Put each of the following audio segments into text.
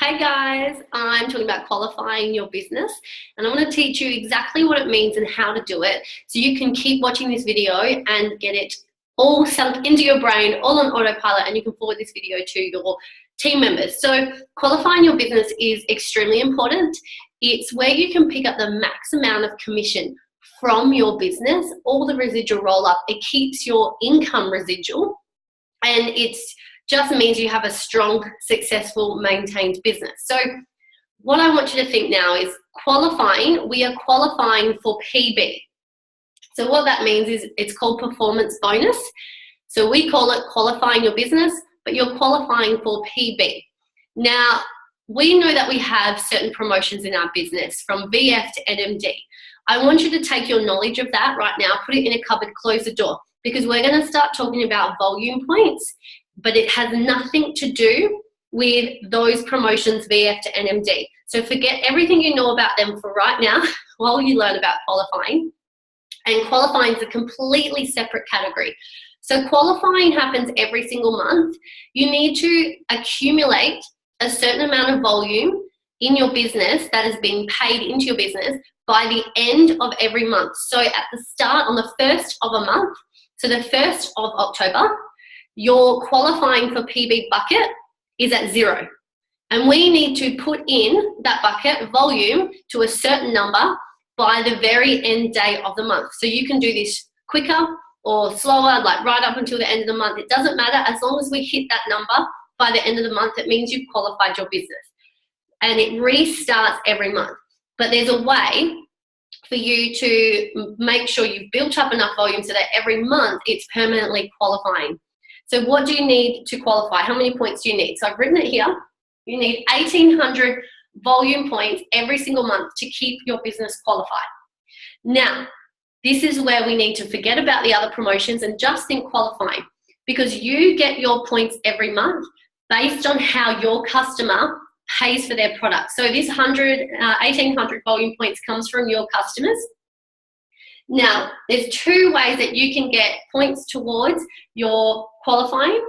Hey guys, I'm talking about qualifying your business, and I want to teach you exactly what it means and how to do it so you can keep watching this video and get it all sunk into your brain, all on autopilot, and you can forward this video to your team members. So qualifying your business is extremely important. It's where you can pick up the max amount of commission from your business, all the residual roll up. It keeps your income residual, and it's just means you have a strong, successful, maintained business. So what I want you to think now is qualifying. We are qualifying for PB. So what that means is it's called performance bonus. So we call it qualifying your business, but you're qualifying for PB. Now, we know that we have certain promotions in our business from VF to NMD. I want you to take your knowledge of that right now, put it in a cupboard, close the door, because we're going to start talking about volume points, but it has nothing to do with those promotions VF to NMD. So forget everything you know about them for right now while you learn about qualifying. And qualifying is a completely separate category. So qualifying happens every single month. You need to accumulate a certain amount of volume in your business that is being paid into your business by the end of every month. So at the start, on the 1st of a month, so the 1st of October, your qualifying for PB bucket is at 0. And we need to put in that bucket volume to a certain number by the very end day of the month. So you can do this quicker or slower, like right up until the end of the month. It doesn't matter. As long as we hit that number by the end of the month, it means you've qualified your business. And it restarts every month. But there's a way for you to make sure you've built up enough volume so that every month it's permanently qualifying. So what do you need to qualify? How many points do you need? So I've written it here. You need 1,800 volume points every single month to keep your business qualified. Now, this is where we need to forget about the other promotions and just think qualifying, because you get your points every month based on how your customer pays for their product. So this 1,800 volume points comes from your customers. Now, there's 2 ways that you can get points towards your qualifying,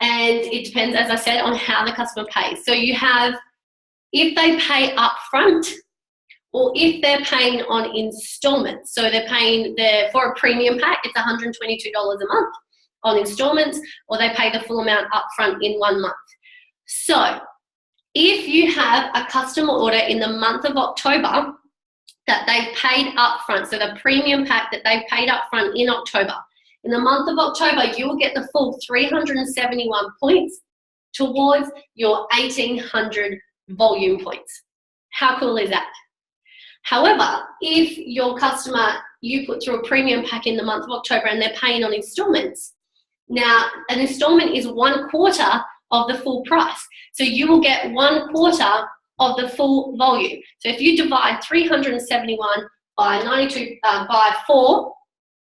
and it depends, as I said, on how the customer pays. So you have, if they pay up front, or if they're paying on installments. So they're paying for a premium pack, it's $122 a month on installments, or they pay the full amount up front in 1 month. So if you have a customer order in the month of October that they've paid up front, so the premium pack that they've paid up front in October, in the month of October, you will get the full 371 points towards your 1,800 volume points. How cool is that? However, if your customer, you put through a premium pack in the month of October and they're paying on installments, now an installment is 1/4 of the full price. So you will get 1/4 of the full volume. So if you divide 371 by 92, by 4,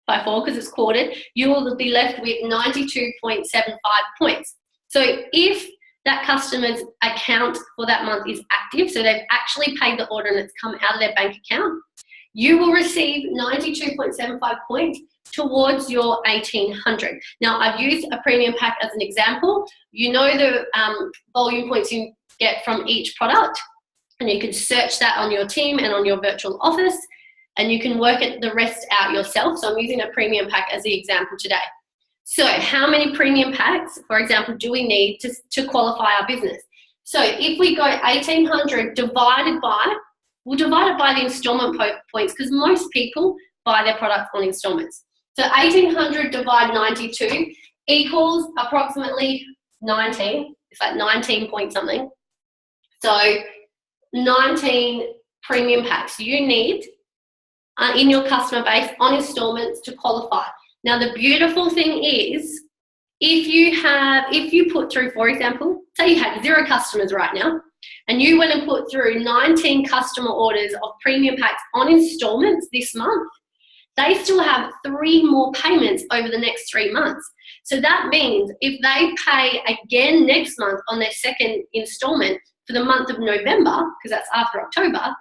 because it's quartered, you will be left with 92.75 points. So if that customer's account for that month is active, so they've actually paid the order and it's come out of their bank account, you will receive 92.75 points towards your 1,800. Now, I've used a premium pack as an example. You know the volume points you get from each product, and you can search that on your team and on your virtual office, and you can work the rest out yourself. So I'm using a premium pack as the example today. So how many premium packs, for example, do we need to qualify our business? So if we go 1,800 divided by, we'll divide it by the installment points, because most people buy their product on installments. So 1,800 divided 92 equals approximately 19. It's like 19 point something. So 19 premium packs you need in your customer base on installments to qualify. Now, the beautiful thing is, if you put through, for example, say you had 0 customers right now, and you went and put through 19 customer orders of premium packs on installments this month, they still have 3 more payments over the next 3 months. So that means if they pay again next month on their second installment for the month of November, because that's after October,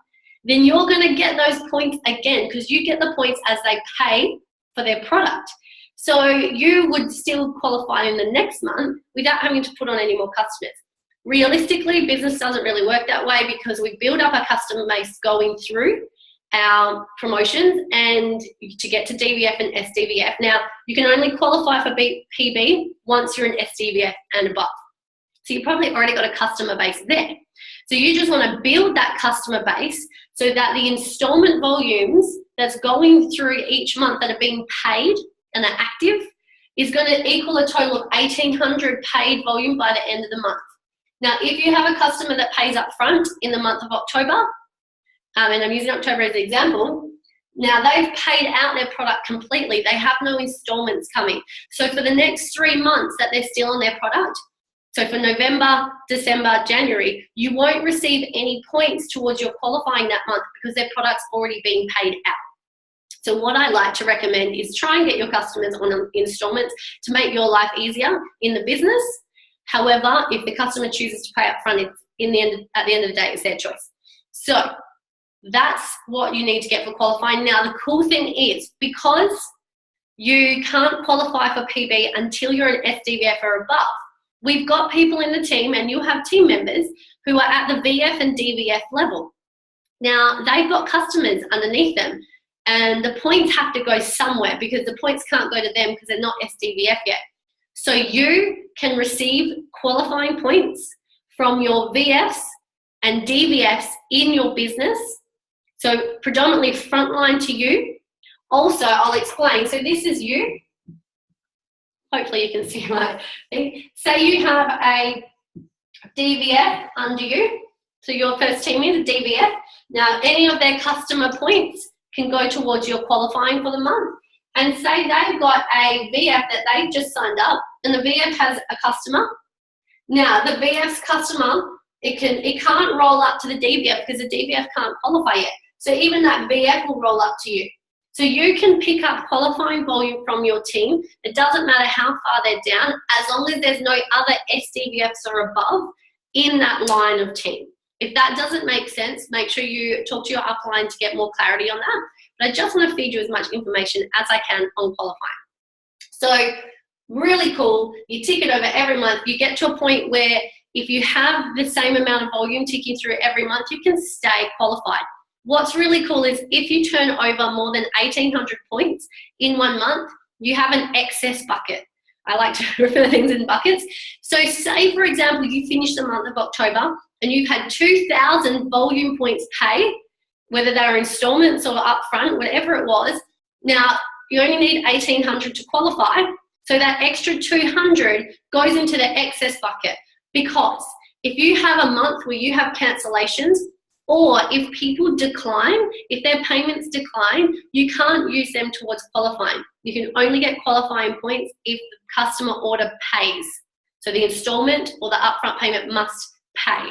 then you're going to get those points again, because you get the points as they pay for their product. So you would still qualify in the next month without having to put on any more customers. Realistically, business doesn't really work that way because we build up our customer base going through our promotions and to get to DVF and SDVF. Now, you can only qualify for PB once you're in SDVF and above. So you've probably already got a customer base there. So you just want to build that customer base so that the installment volumes that's going through each month that are being paid and are active is going to equal a total of 1,800 paid volume by the end of the month. Now, if you have a customer that pays up front in the month of October, and I'm using October as an example, now they've paid out their product completely. They have no installments coming. So for the next 3 months that they're still on their product, so for November, December, January, you won't receive any points towards your qualifying that month because their product's already being paid out. So what I like to recommend is try and get your customers on installments to make your life easier in the business. However, if the customer chooses to pay up front, at the end of the day, it's their choice. So that's what you need to get for qualifying. Now, the cool thing is because you can't qualify for PB until you're an SDVF or above, we've got people in the team, and you'll have team members who are at the VF and DVF level. Now, they've got customers underneath them, and the points have to go somewhere because the points can't go to them because they're not SDVF yet. So you can receive qualifying points from your VFs and DVFs in your business. So predominantly frontline to you. Also, I'll explain. So this is you. Hopefully you can see my thing. Say you have a DVF under you. So your first team is a DVF. Now, any of their customer points can go towards your qualifying for the month. And say they've got a VF that they've just signed up, and the VF has a customer. Now, the VF's customer, it can't roll up to the DVF because the DVF can't qualify yet. So even that VF will roll up to you. So you can pick up qualifying volume from your team. It doesn't matter how far they're down, as long as there's no other SDVFs or above in that line of team. If that doesn't make sense, make sure you talk to your upline to get more clarity on that. But I just want to feed you as much information as I can on qualifying. So really cool. You tick it over every month. You get to a point where if you have the same amount of volume ticking through every month, you can stay qualified. What's really cool is if you turn over more than 1,800 points in 1 month, you have an excess bucket. I like to refer things in buckets. So say, for example, you finish the month of October and you've had 2,000 volume points paid, whether they're installments or upfront, whatever it was. Now, you only need 1,800 to qualify. So that extra 200 goes into the excess bucket, because if you have a month where you have cancellations, or if people decline, if their payments decline, you can't use them towards qualifying. You can only get qualifying points if the customer order pays. So the installment or the upfront payment must pay.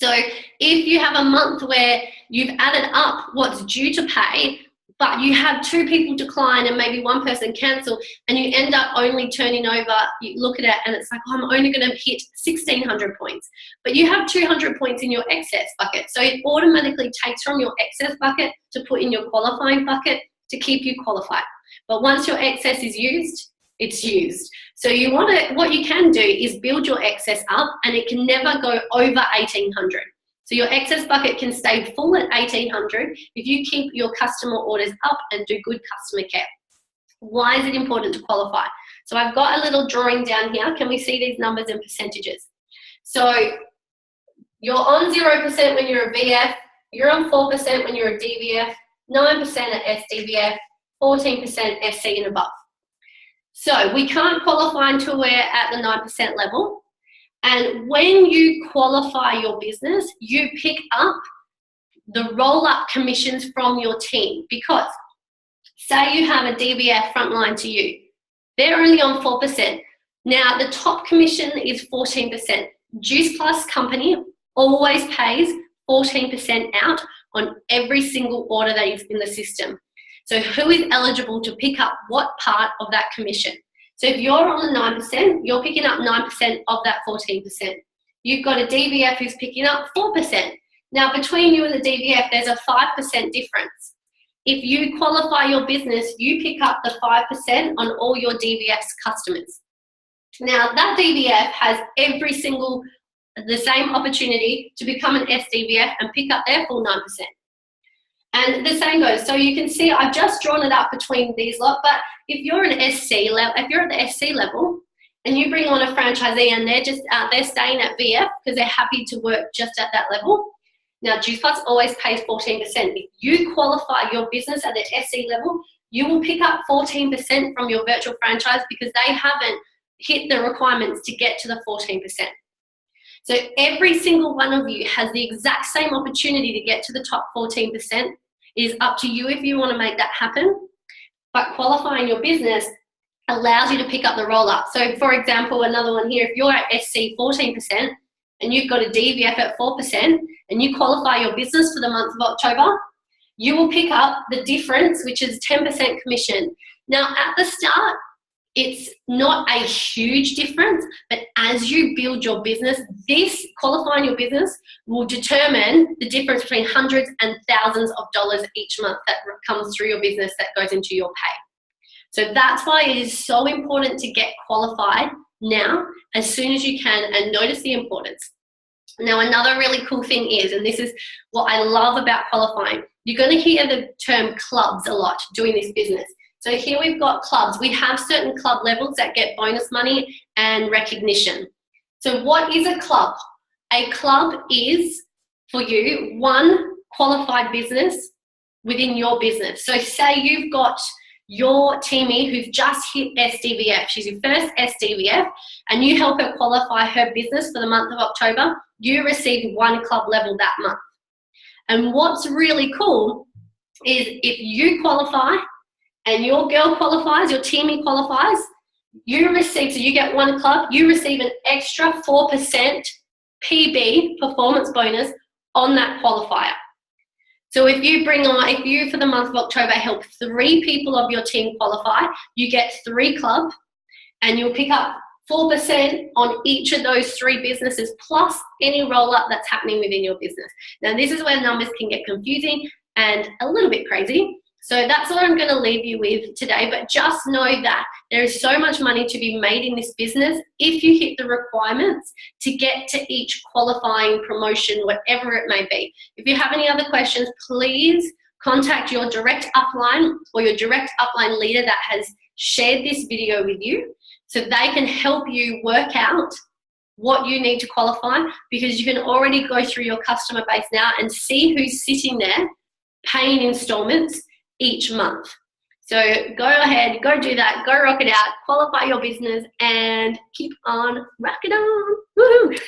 So if you have a month where you've added up what's due to pay, but you have 2 people decline and maybe 1 person cancel, and you end up only turning over, you look at it and it's like, oh, I'm only going to hit 1,600 points. But you have 200 points in your excess bucket. So it automatically takes from your excess bucket to put in your qualifying bucket to keep you qualified. But once your excess is used, it's used. So you want to, what you can do is build your excess up, and it can never go over 1,800. So your excess bucket can stay full at 1,800 if you keep your customer orders up and do good customer care. Why is it important to qualify? So I've got a little drawing down here. Can we see these numbers and percentages? So you're on 0% when you're a VF, you're on 4% when you're a DVF, 9% at SDVF, 14% SC and above. So we can't qualify until we're at the 9% level. And when you qualify your business, you pick up the roll-up commissions from your team, because say you have a DVF frontline to you, they're only on 4%. Now the top commission is 14%. Juice Plus company always pays 14% out on every single order that is in the system. So who is eligible to pick up what part of that commission? So if you're on the 9%, you're picking up 9% of that 14%. You've got a DVF who's picking up 4%. Now, between you and the DVF, there's a 5% difference. If you qualify your business, you pick up the 5% on all your DVF's customers. Now, that DVF has every single the same opportunity to become an SDVF and pick up their full 9%. And the same goes. So you can see I've just drawn it up between these lot, but if you're an SC level, if you're at the SC level and you bring on a franchisee and they're staying at VF because they're happy to work just at that level. Now, Juice Plus always pays 14%. If you qualify your business at the SC level, you will pick up 14% from your virtual franchise because they haven't hit the requirements to get to the 14%. So every single one of you has the exact same opportunity to get to the top 14%. It is up to you if you want to make that happen. But qualifying your business allows you to pick up the roll-up. So for example, another one here, if you're at SC 14% and you've got a DVF at 4% and you qualify your business for the month of October, you will pick up the difference, which is 10% commission. Now at the start, it's not a huge difference, but as you build your business, this qualifying your business will determine the difference between hundreds and thousands of dollars each month that comes through your business that goes into your pay. So that's why it is so important to get qualified now as soon as you can and notice the importance. Now, another really cool thing is, and this is what I love about qualifying, you're going to hear the term clubs a lot doing this business. So here we've got clubs. We have certain club levels that get bonus money and recognition. So what is a club? A club is, for you, one qualified business within your business. So say you've got your teamie who's just hit SDVF. She's your first SDVF, and you help her qualify her business for the month of October. You receive one club level that month. And what's really cool is if you qualify and your girl qualifies, your teamie qualifies, you receive, so you get one club, you receive an extra 4% PB, performance bonus, on that qualifier. So if you for the month of October help 3 people of your team qualify, you get 3 club and you'll pick up 4% on each of those 3 businesses plus any roll up that's happening within your business. Now this is where numbers can get confusing and a little bit crazy. So that's what I'm going to leave you with today, but just know that there is so much money to be made in this business if you hit the requirements to get to each qualifying promotion, whatever it may be. If you have any other questions, please contact your direct upline or your direct upline leader that has shared this video with you so they can help you work out what you need to qualify, because you can already go through your customer base now and see who's sitting there paying installments each month. So go ahead, go do that, go rock it out, qualify your business and keep on rocking on. Woohoo!